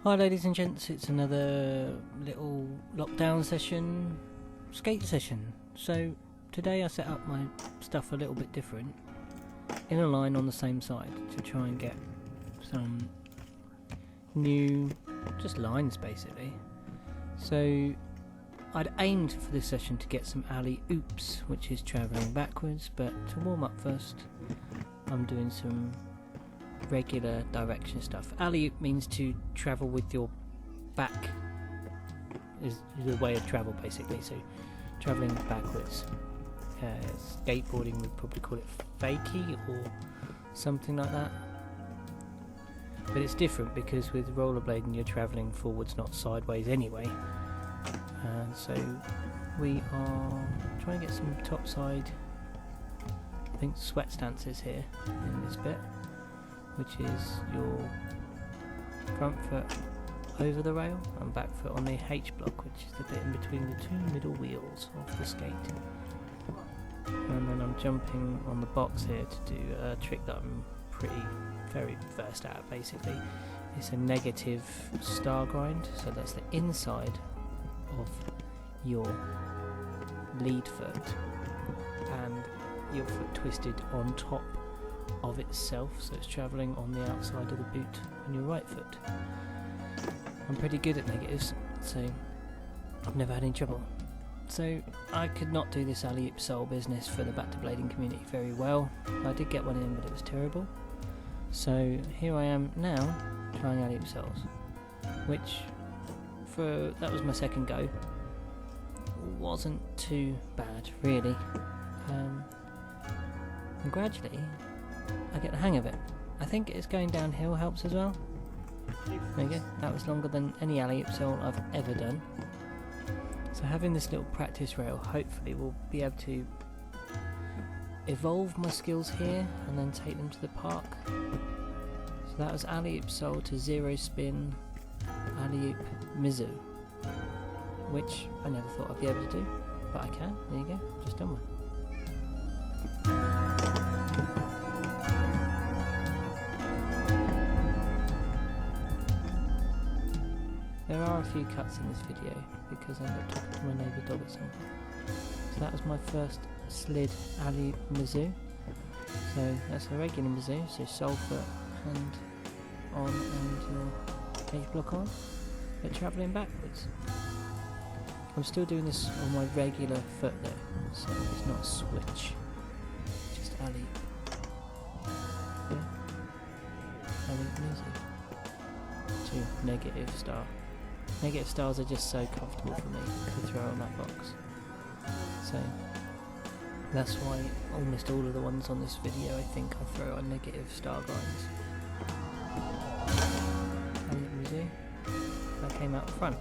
Hi ladies and gents, it's another little lockdown session, skate session. So today I set up my stuff a little bit different, in a line on the same side, to try and get some new, just lines basically. So I'd aimed for this session to get some alley oops, which is travelling backwards, but to warm up first I'm doing some regular direction stuff. Alley-oop means to travel with your back, is the way of travel basically, so travelling backwards. Skateboarding would probably call it fakie or something like that, but it's different because with rollerblading you're travelling forwards, not sideways anyway. And so we are trying to get some topside, I think, sweat stances here in this bit, which is your front foot over the rail and back foot on the H block, which is the bit in between the two middle wheels of the skate. And then I'm jumping on the box here to do a trick that I'm very versed at basically. It's a negative star grind, so that's the inside of your lead foot and your foot twisted on top of itself, so it's travelling on the outside of the boot on your right foot. I'm pretty good at negatives, so I've never had any trouble. So I could not do this alley-oop soul business for the back to blading community very well. I did get one in, but it was terrible. So here I am now trying alley-oop souls, which that was my second go. Wasn't too bad really, and gradually I get the hang of it. I think it's going downhill helps as well. There you go, that was longer than any alley-oop soul I've ever done. So having this little practice rail hopefully will be able to evolve my skills here and then take them to the park. So that was alley-oop soul to zero spin alley-oop Mizu, which I never thought I'd be able to do, but I can. There you go, just done one. There are a few cuts in this video because I ended up talking to my neighbour dog at some point. So that was my first slid alley Mizu. So that's a regular Mizu, so sole foot, hand on and your H block on, but travelling backwards. I'm still doing this on my regular foot though, so it's not a switch, just alley. Yeah. Alley Mizu to negative star. Negative stars are just so comfortable for me to throw on that box. So that's why almost all of the ones on this video I think I throw on negative star grinds. And Mizu, that came out front.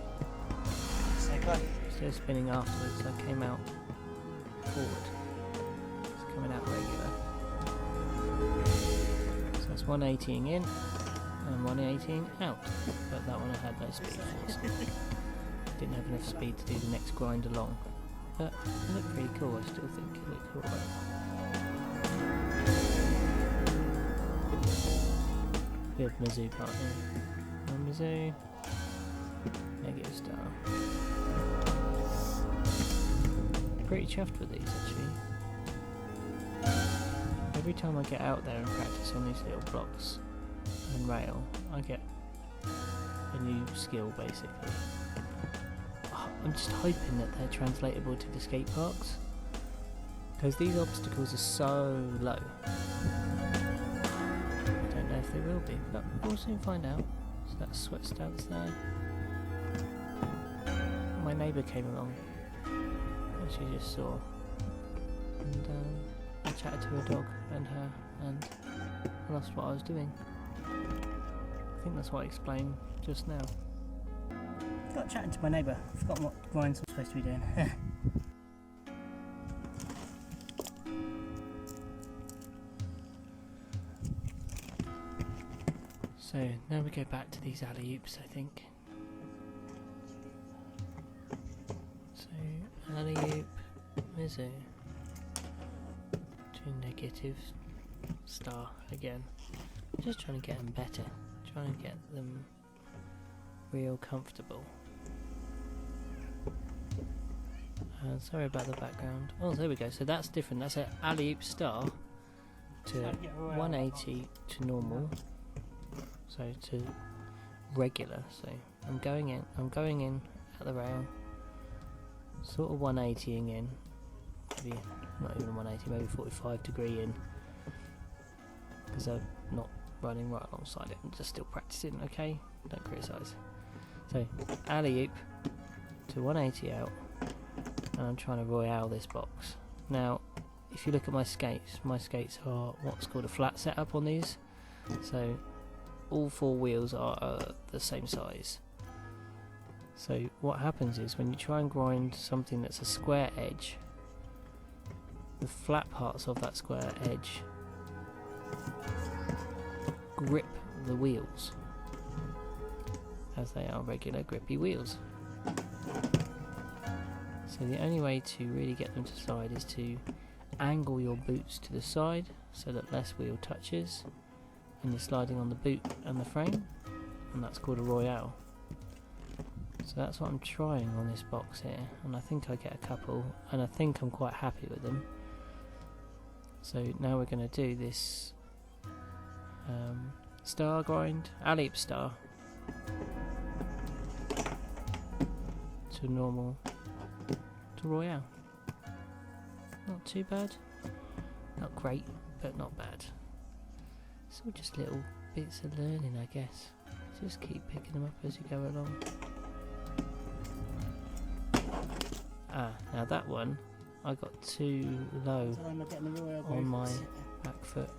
Still spinning afterwards, I came out forward. It's coming out regular. So that's 180ing in and 118 out, but that one I had no speed for, so didn't have enough speed to do the next grind along, but it looked pretty cool. I still think it looked cool. Good Mizu part here. One Mizu, negative star. Pretty chuffed with these actually. Every time I get out there and practice on these little blocks and rail, I get a new skill basically. I'm just hoping that they're translatable to the skate parks, because these obstacles are so low. I don't know if they will be, but we'll soon find out. So that's sweat stance there. My neighbour came along, as you just saw, and I chatted to her dog and her, and I lost what I was doing. I think that's what I explained just now. Got chatting to my neighbour. I've forgotten what grinds I'm supposed to be doing. So now we go back to these alley oops, I think. So alley oop, Mizu, two negatives, star again. Just trying to get them better, trying to get them real comfortable. Sorry about the background. Oh, there we go. So that's different. That's an alley-oop star to 180 to normal. So to regular. So I'm going in at the rail, sort of 180ing in, maybe not even 180, maybe 45 degree in, because I'm not running right alongside it. I'm just still practicing. Okay, don't criticise. So alley-oop to 180 out. And I'm trying to royale this box. Now, if you look at my skates are what's called a flat setup on these. So, all four wheels are the same size. So, what happens is when you try and grind something that's a square edge, the flat parts of that square edge grip the wheels, as they are regular grippy wheels. So the only way to really get them to slide is to angle your boots to the side so that less wheel touches and you're sliding on the boot and the frame, and that's called a royale. So that's what I'm trying on this box here, and I think I get a couple, and I think I'm quite happy with them. So now we're going to do this star grind, alley-oop star to normal to royale. Not too bad, not great, but not bad. It's all just little bits of learning, I guess. Just keep picking them up as you go along. Now that one I got too low on my back foot.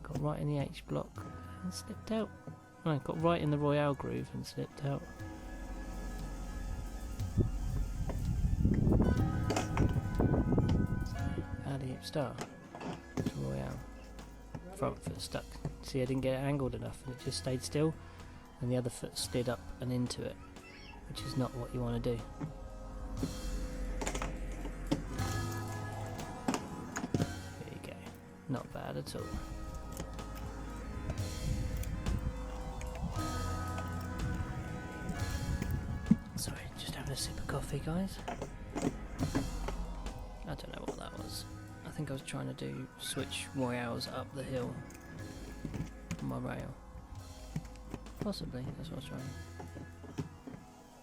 Got right in the H block and slipped out. No, got right in the royale groove and slipped out. Alley-oop star to royale. Front foot stuck. See, I didn't get it angled enough and it just stayed still, and the other foot slid up and into it, which is not what you want to do. There you go. Not bad at all. Sorry, just having a sip of coffee, guys. I don't know what that was. I think I was trying to do switch royales up the hill on my rail. Possibly, that's what I was trying.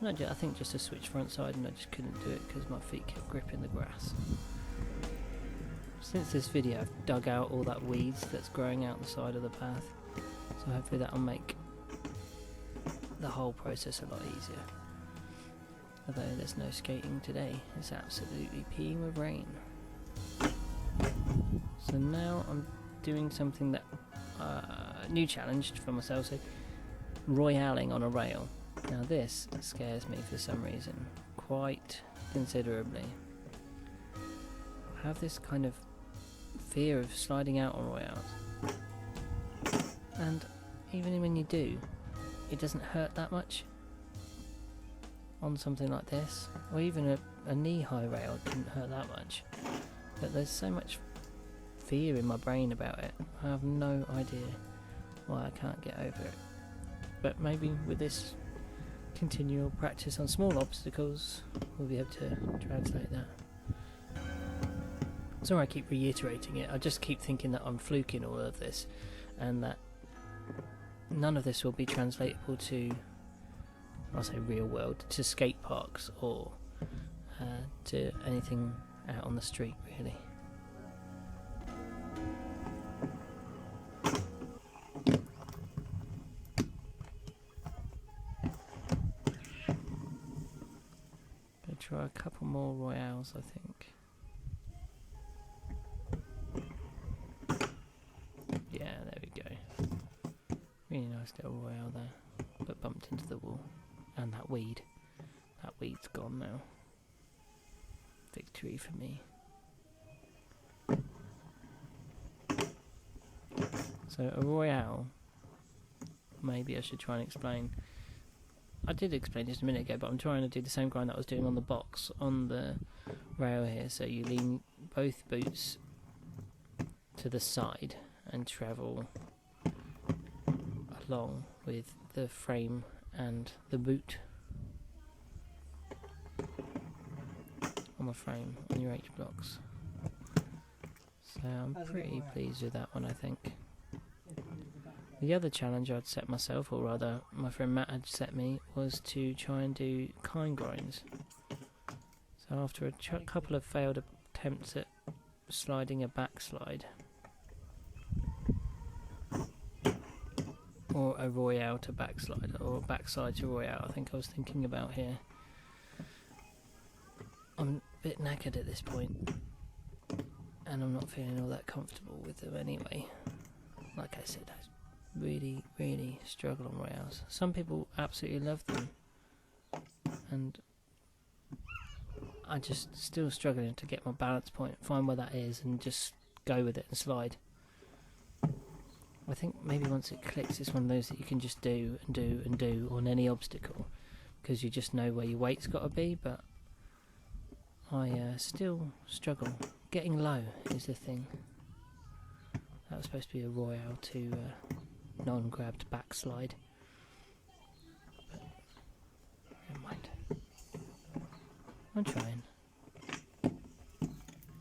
No, I think just to switch front side, and I just couldn't do it because my feet kept gripping the grass. Since this video I've dug out all that weeds that's growing out the side of the path, so hopefully that'll make the whole process a lot easier. Although there's no skating today, it's absolutely peeing with rain. So now I'm doing something that, new challenge for myself, so royaling on a rail. Now this scares me for some reason, quite considerably. I have this kind of fear of sliding out on royales. And even when you do, it doesn't hurt that much. On something like this, or even a knee-high rail didn't hurt that much. But there's so much fear in my brain about it. I have no idea why I can't get over it. But maybe with this continual practice on small obstacles, we'll be able to translate that. Sorry I keep reiterating it, I just keep thinking that I'm fluking all of this, and that none of this will be translatable to, I'll say real world, to skate parks or to anything out on the street, really. Gonna try a couple more royales, I think. Yeah, there we go. Really nice little royale there, but bumped into the wall. And that weed. That weed's gone now. Victory for me. So a royale, maybe I should try and explain. I did explain just a minute ago, but I'm trying to do the same grind that I was doing on the box on the rail here. So you lean both boots to the side and travel along with the frame and the boot on the frame on your H blocks. So I'm pretty pleased with that one, I think. The other challenge I'd set myself, or rather my friend Matt had set me, was to try and do kind grinds. So after a couple of failed attempts at sliding a backslide, or a royale to backslide, or a backside to royale, I think I was thinking about here. I'm a bit knackered at this point, and I'm not feeling all that comfortable with them anyway. Like I said, I really struggle on royales. Some people absolutely love them, and I'm just still struggling to get my balance point, find where that is, and just go with it and slide. I think maybe once it clicks, it's one of those that you can just do and do and do on any obstacle, because you just know where your weight's got to be, but I still struggle. Getting low is the thing. That was supposed to be a royale to non-grabbed backslide, but never mind. I'm trying.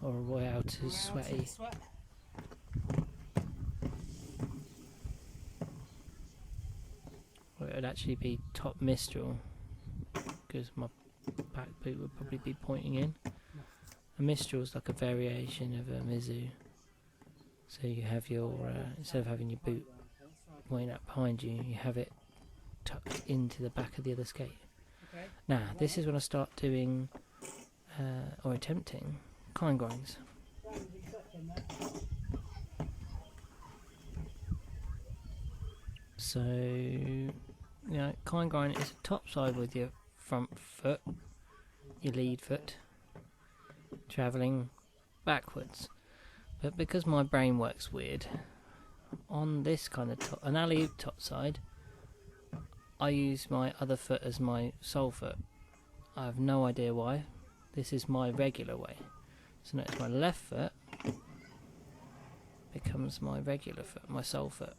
Or a royale to sweaty. Or it would actually be top Mistral, because my back boot would probably be pointing in. A Mistral is like a variation of a Mizu. So you have your, instead of having your boot pointing up behind you, you have it tucked into the back of the other skate. Okay. Now, this is when I start doing, or attempting, kind grinds. So, you know, kind grind is top side with your front foot, your lead foot, travelling backwards. But because my brain works weird, on this kind of an alley-oop top side, I use my other foot as my sole foot. I have no idea why. This is my regular way. So notice my left foot becomes my regular foot, my sole foot.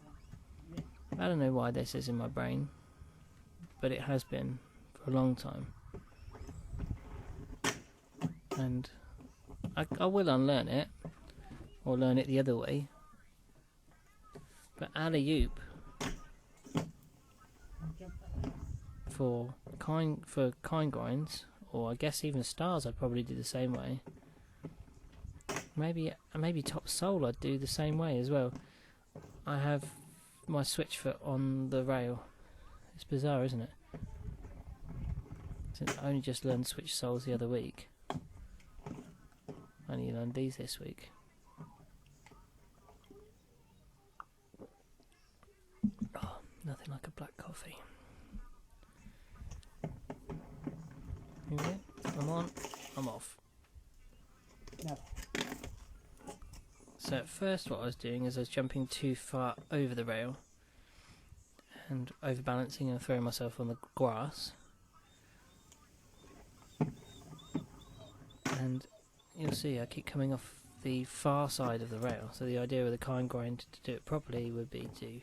I don't know why this is in my brain, but it has been for a long time. And I will unlearn it, or learn it the other way. But alley-oop for kind grinds, or I guess even stars, I'd probably do the same way. Maybe top sole I'd do the same way as well. I have my switch foot on the rail. It's bizarre, isn't it? Since I only just learned switch soles the other week. I only learned these this week. Oh, nothing like a black coffee. Here we go. I'm on. I'm off. No. So at first what I was doing is I was jumping too far over the rail and overbalancing and throwing myself on the grass. And you'll see I keep coming off the far side of the rail. So the idea with the kind grind to do it properly would be to,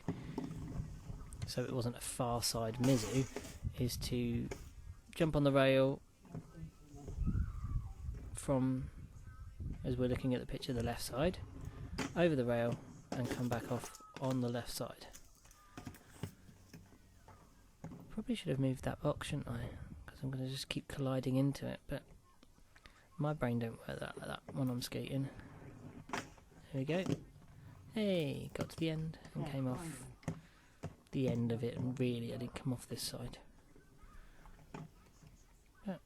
so it wasn't a far side Mizu, is to jump on the rail from, as we're looking at the picture, the left side, over the rail and come back off on the left side. Probably should have moved that box, shouldn't I? Because I'm going to just keep colliding into it, but my brain don't work like that when I'm skating. There we go. Hey, got to the end and came off the end of it, and really I didn't come off this side. But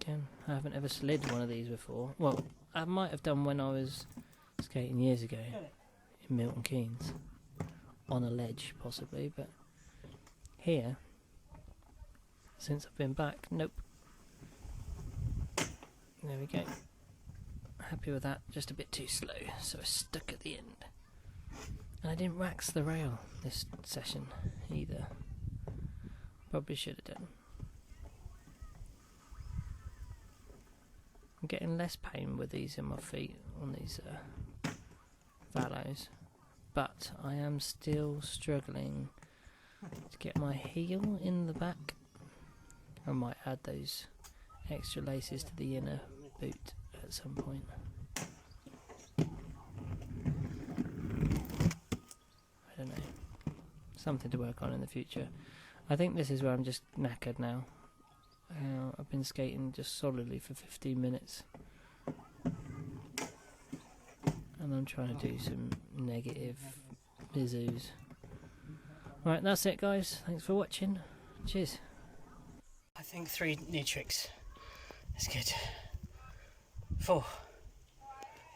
again, I haven't ever slid one of these before. Well, I might have done when I was skating years ago in Milton Keynes on a ledge possibly, but here, since I've been back, nope. There we go. Happy with that, just a bit too slow, so I stuck at the end. And I didn't wax the rail this session either. Probably should have done. I'm getting less pain with these in my feet on these Valos, but I am still struggling to get my heel in the back. I might add those extra laces to the inner boot at some point. I don't know. Something to work on in the future. I think this is where I'm just knackered now. I've been skating just solidly for 15 minutes. And I'm trying to do some negative visuals. Right, that's it guys. Thanks for watching. Cheers. I think 3 new tricks is good. 4.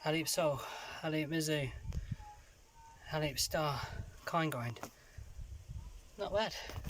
Alley-oop sole, alley-oop mizu, alley-oop star, kind grind. Not bad.